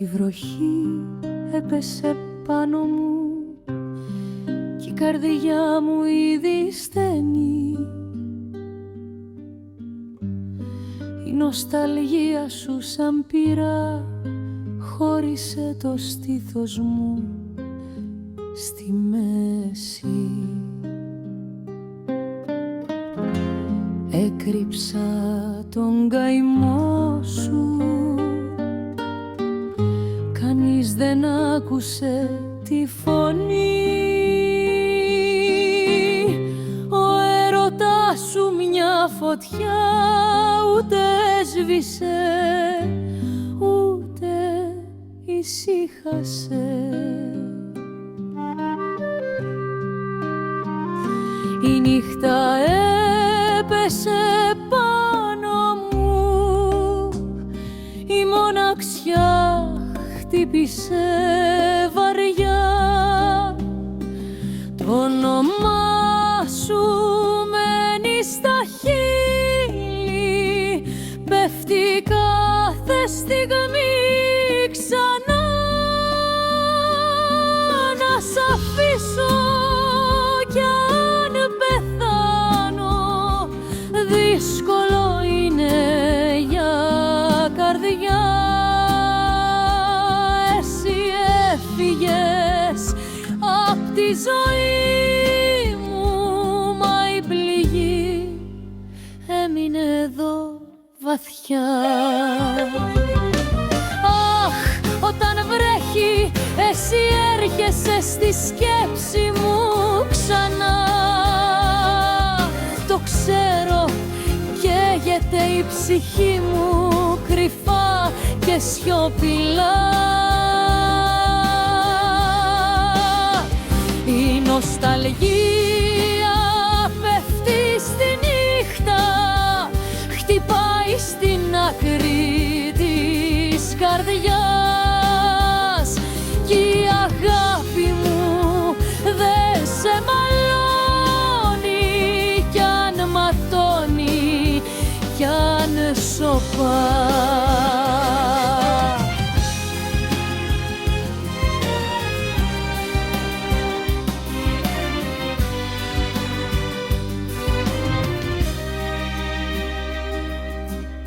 Η βροχή έπεσε πάνω μου κι η καρδιά μου ήδη στενή. Η νοσταλγία σου σαν πυρά χώρισε το στήθος μου στη μέση. Έκρυψα τον καημό σου, κανείς δεν άκουσε τη φωνή. Ο έρωτας σου μια φωτιά ούτε έσβησε, ούτε ησύχασε. Η νύχτα έπεσε πάνω μου, η μοναξιά χτύπησε βαριά. Το όνομά σου μένει στα χείλη, πέφτει κάθε στιγμή ξανά. Να σ' αφήσω κι αν πεθάνω, δύσκολο είναι για καρδιά. Εσύ έφυγες απ' τη ζωή μου, μα η πληγή έμεινε εδώ βαθιά. Αχ, όταν βρέχει εσύ έρχεσαι στη σκέψη μου ξανά. Το ξέρω, καίγεται η ψυχή μου κρυφά και σιωπηλά. Η νοσταλγία πέφτει στη νύχτα, χτυπάει στην άκρη της καρδιάς. Κι η αγάπη μου δεν σε μαλώνει, κι αν ματώνει, κι αν σωπά.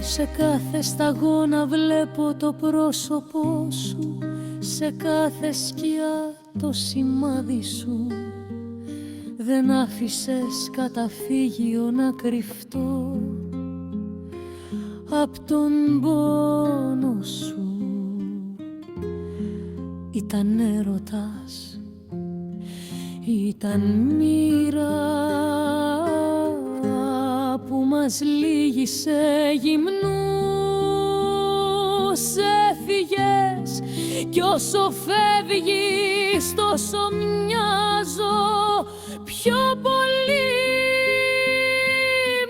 Σε κάθε σταγόνα βλέπω το πρόσωπό σου, σε κάθε σκιά το σημάδι σου. Δεν άφησες καταφύγιο να κρυφτώ απ' τον πόνο σου. Ήταν έρωτας, ήταν μοίρα που μας λύγησε γυμνούς. Έφυγες κι όσο φεύγεις τόσο μοιάζω πιο πολύ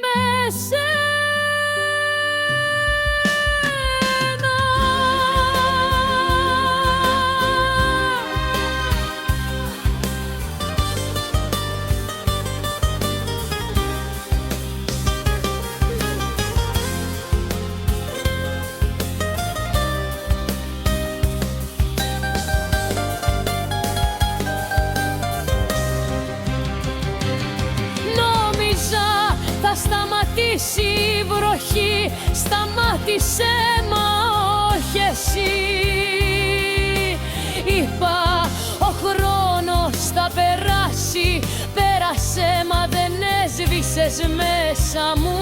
με σένα. Η βροχή σταμάτησε, μα όχι εσύ. Είπα ο χρόνος θα περάσει, πέρασε μα δεν έσβησες μέσα μου.